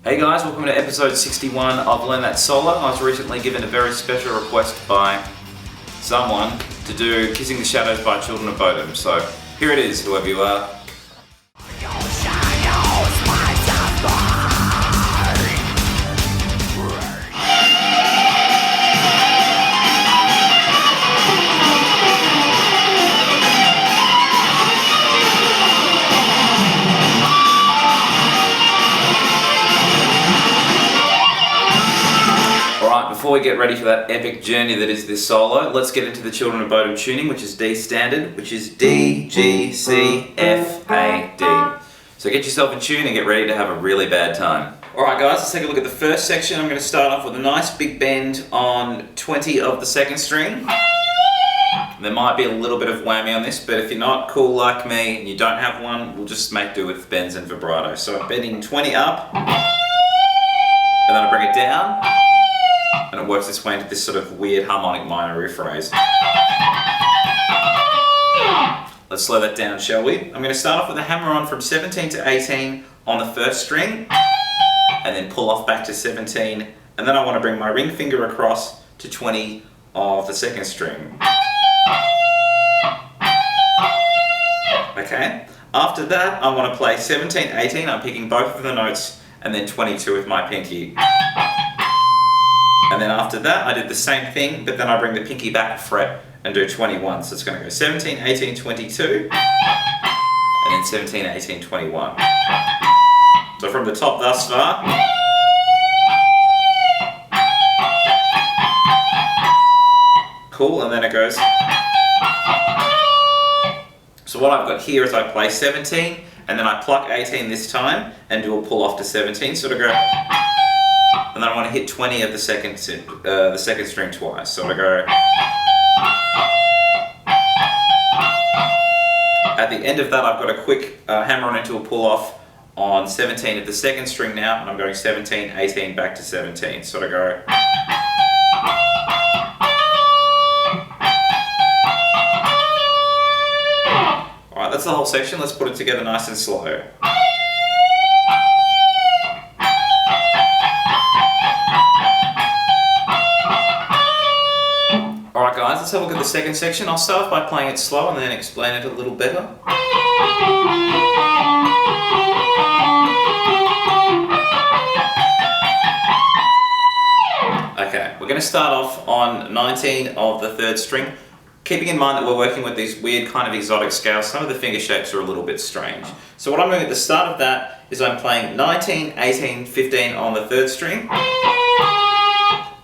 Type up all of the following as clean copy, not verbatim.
Hey guys, welcome to episode 61 of Learn That Solo. I was recently given a very special request by someone to do Kissing the Shadows by Children of Bodom. So here it is, whoever you are. Before we get ready for that epic journey that is this solo, let's get into the Children of Bodom tuning, which is D standard, which is D, G, C, F, A, D. So get yourself in tune and get ready to have a really bad time. Alright guys, let's take a look at the first section. I'm going to start off with a nice big bend on 20 of the second string. There might be a little bit of whammy on this, but if you're not cool like me and you don't have one, we'll just make do with bends and vibrato. So I'm bending 20 up, and then I bring it down. And it works its way into this sort of weird harmonic minor rephrase. Let's slow that down, shall we? I'm going to start off with a hammer on from 17 to 18 on the first string, and then pull off back to 17, and then I want to bring my ring finger across to 20 of the second string. Okay, after that I want to play 17, 18, I'm picking both of the notes, and then 22 with my pinky. And then after that, I did the same thing, but then I bring the pinky back a fret and do 21. So it's going to go 17, 18, 22, and then 17, 18, 21. So from the top thus far. Cool, and then it goes. So what I've got here is I play 17, and then I pluck 18 this time, and do a pull off to 17, so to go. And then I want to hit 20 of the second string twice. So I go. At the end of that, I've got a quick hammer on into a pull off on 17 of the second string now, and I'm going 17, 18, back to 17. So I go. Alright, that's the whole section. Let's put it together nice and slow. Alright guys, let's have a look at the second section. I'll start off by playing it slow and then explain it a little better. Okay, we're going to start off on 19 of the third string. Keeping in mind that we're working with these weird kind of exotic scales, some of the finger shapes are a little bit strange. So what I'm doing at the start of that is I'm playing 19, 18, 15 on the third string.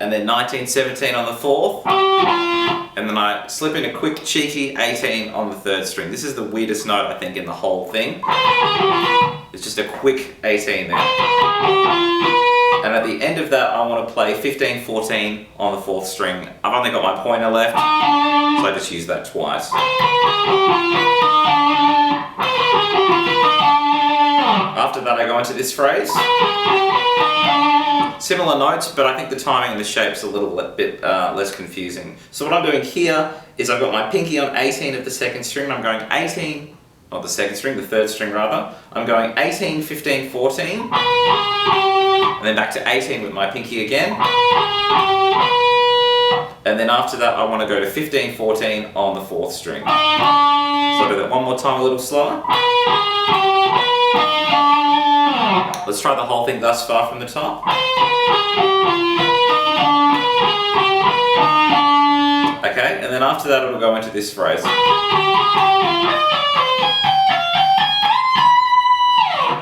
And then 19, 17 on the fourth, and then I slip in a quick cheeky 18 on the third string. This is the weirdest note I think in the whole thing. It's just a quick 18 there. And at the end of that I want to play 15, 14 on the fourth string. I've only got my pointer left, so I just use that twice. After that I go into this phrase. Similar notes, but I think the timing and the shape's a little bit less confusing. So what I'm doing here is I've got my pinky on 18 of the second string, and I'm going 18 of the second string, the third string rather. I'm going 18, 15, 14, and then back to 18 with my pinky again. And then after that I want to go to 15, 14 on the fourth string. So I'll do that one more time a little slower. Let's try the whole thing thus far from the top. Okay, and then after that it'll go into this phrase.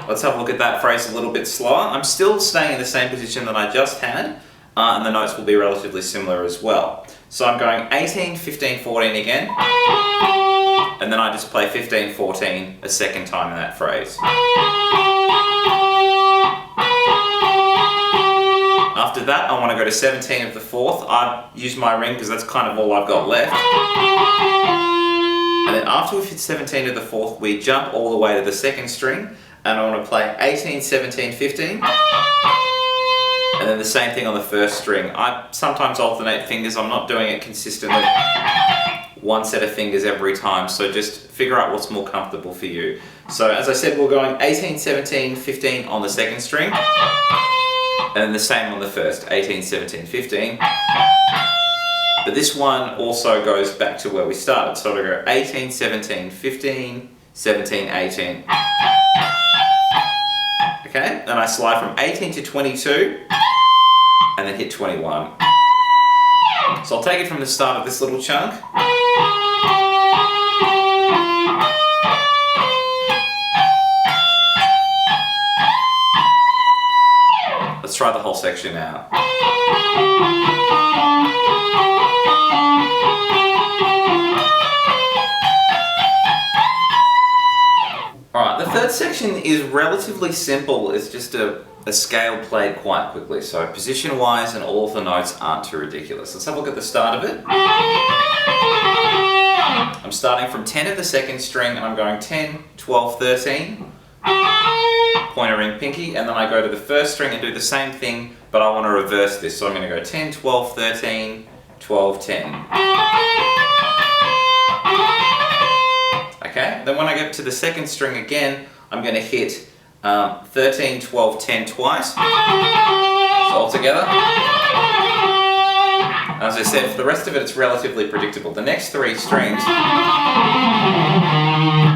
Let's have a look at that phrase a little bit slower. I'm still staying in the same position that I just had, and the notes will be relatively similar as well. So I'm going 18, 15, 14 again, and then I just play 15, 14 a second time in that phrase. After that, I want to go to 17 of the fourth. I use my ring because that's kind of all I've got left. And then after we've hit 17 of the fourth, we jump all the way to the second string, and I want to play 18, 17, 15. And then the same thing on the first string. I sometimes alternate fingers, I'm not doing it consistently. one set of fingers every time, so just figure out what's more comfortable for you. So as I said, we're going 18, 17, 15 on the second string, and then the same on the first, 18, 17, 15. But this one also goes back to where we started, so we go 18, 17, 15, 17, 18. Okay, then I slide from 18 to 22, and then hit 21. So I'll take it from the start of this little chunk. Let's try the whole section out. Alright, the third section is relatively simple. It's just a scale played quite quickly. So position-wise and all of the notes aren't too ridiculous. Let's have a look at the start of it. I'm starting from 10 of the second string and I'm going 10, 12, 13. Pointer, ring, pinky, and then I go to the first string and do the same thing, but I want to reverse this. So I'm going to go 10, 12, 13, 12, 10. Okay, then when I get to the second string again, I'm going to hit 13, 12, 10 twice. So all together. As I said, for the rest of it, it's relatively predictable. The next three strings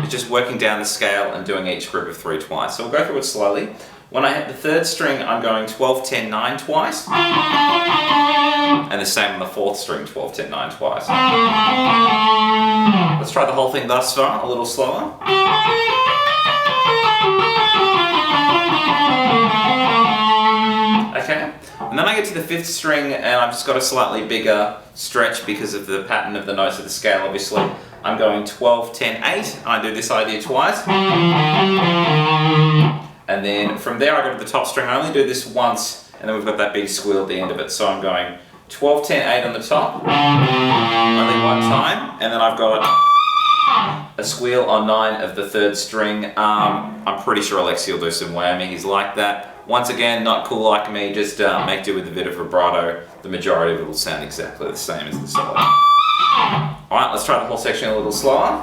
is just working down the scale and doing each group of 3 twice. So we'll go through it slowly. When I hit the third string, I'm going 12, 10, 9 twice. And the same on the fourth string, 12, 10, 9 twice. Let's try the whole thing thus far, a little slower. Okay, and then I get to the fifth string and I've just got a slightly bigger stretch because of the pattern of the notes of the scale, obviously. I'm going 12, 10, 8, and I do this idea twice. And then from there I go to the top string. I only do this once, and then we've got that big squeal at the end of it. So I'm going 12, 10, 8 on the top, only one time, and then I've got a squeal on 9 of the third string. I'm pretty sure Alexi will do some whammy. He's like that. Once again, not cool like me, just make do with a bit of vibrato. The majority of it will sound exactly the same as the solo. Alright, let's try the whole section a little slower.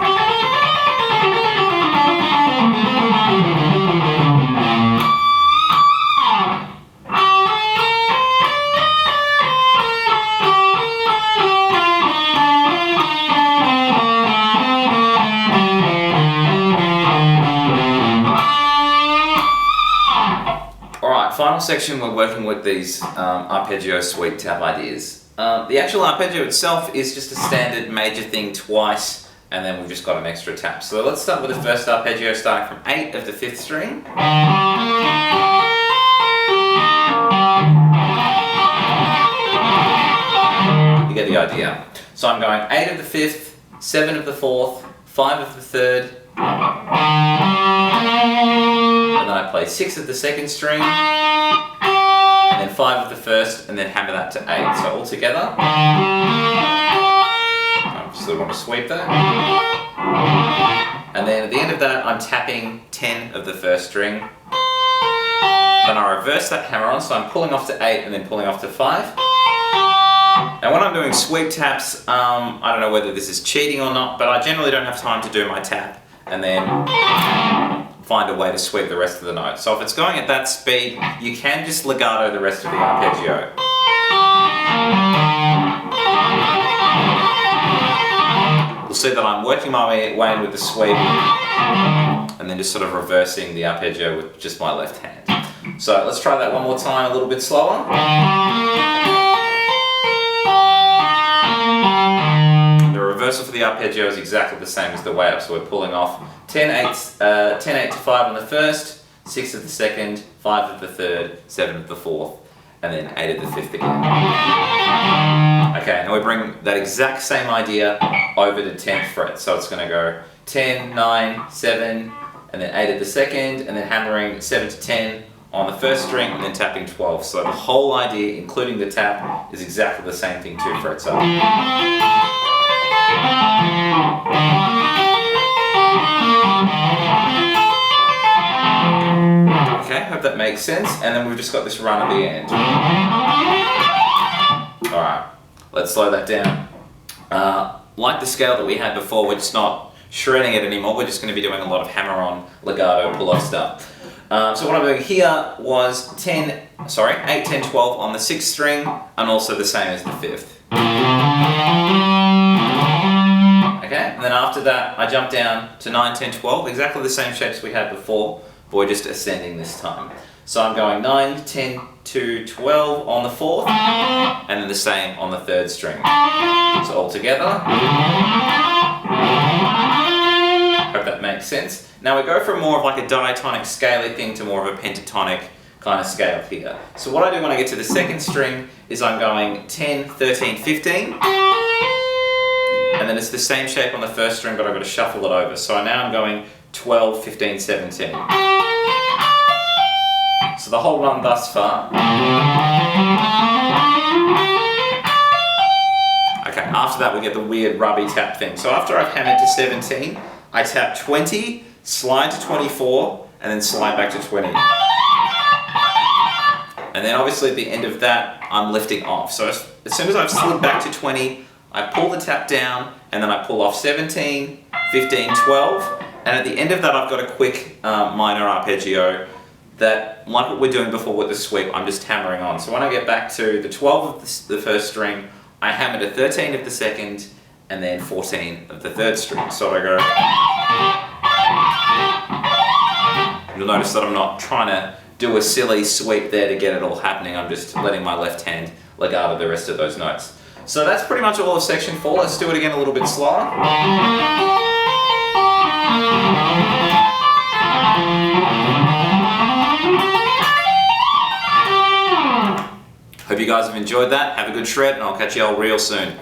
Final section, we're working with these arpeggio sweep tap ideas. The actual arpeggio itself is just a standard major thing twice, and then we've just got an extra tap. So let's start with the first arpeggio, starting from 8 of the 5th string. You get the idea. So I'm going 8 of the 5th, 7 of the 4th, 5 of the 3rd, and then I play 6 of the 2nd string, and then 5 of the 1st, and then hammer that to 8. So all together, I still want to sweep that. And then at the end of that, I'm tapping 10 of the 1st string. Then I reverse that hammer on, so I'm pulling off to 8 and then pulling off to 5. Now when I'm doing sweep taps, I don't know whether this is cheating or not, but I generally don't have time to do my tap and then find a way to sweep the rest of the notes. So if it's going at that speed, you can just legato the rest of the arpeggio. You'll see that I'm working my way in with the sweep and then just sort of reversing the arpeggio with just my left hand. So let's try that one more time, a little bit slower. The reversal for the arpeggio is exactly the same as the way up, so we're pulling off 10, 8 to 5 on the 1st, 6 of the 2nd, 5 of the 3rd, 7 of the 4th, and then 8 of the 5th again. Okay, now we bring that exact same idea over to 10th fret, so it's going to go 10, 9, 7, and then 8 of the 2nd, and then hammering 7 to 10 on the 1st string, and then tapping 12. So the whole idea, including the tap, is exactly the same thing 2 frets up. Okay, hope that makes sense. And then we've just got this run at the end. Alright, let's slow that down. like the scale that we had before, we're just not shredding it anymore. We're just going to be doing a lot of hammer-on, legato, pull-off stuff. So what I'm doing here was 8, 10, 12 on the 6th string, and also the same as the 5th. Okay, and then after that, I jump down to 9, 10, 12, exactly the same shapes we had before, but we're just ascending this time. So I'm going 9, 10 to 12 on the 4th, and then the same on the 3rd string. So all together. Hope that makes sense. Now we go from more of like a diatonic scaly thing to more of a pentatonic kind of scale here. So what I do when I get to the 2nd string is I'm going 10, 13, 15, and then it's the same shape on the 1st string, but I've got to shuffle it over. So now I'm going 12, 15, 17. So the whole run thus far. Okay, after that we get the weird rubby tap thing. So after I've hammered to 17, I tap 20, slide to 24, and then slide back to 20. And then obviously at the end of that, I'm lifting off. So as soon as I've slid back to 20, I pull the tap down, and then I pull off 17, 15, 12, and at the end of that I've got a quick minor arpeggio that, like what we're doing before with the sweep, I'm just hammering on. So when I get back to the 12 of the 1st string, I hammer to 13 of the 2nd, and then 14 of the 3rd string. So I go... You'll notice that I'm not trying to do a silly sweep there to get it all happening. I'm just letting my left hand legato the rest of those notes. So that's pretty much all of section 4. Let's do it again a little bit slower. Hope you guys have enjoyed that. Have a good shred, and I'll catch you all real soon.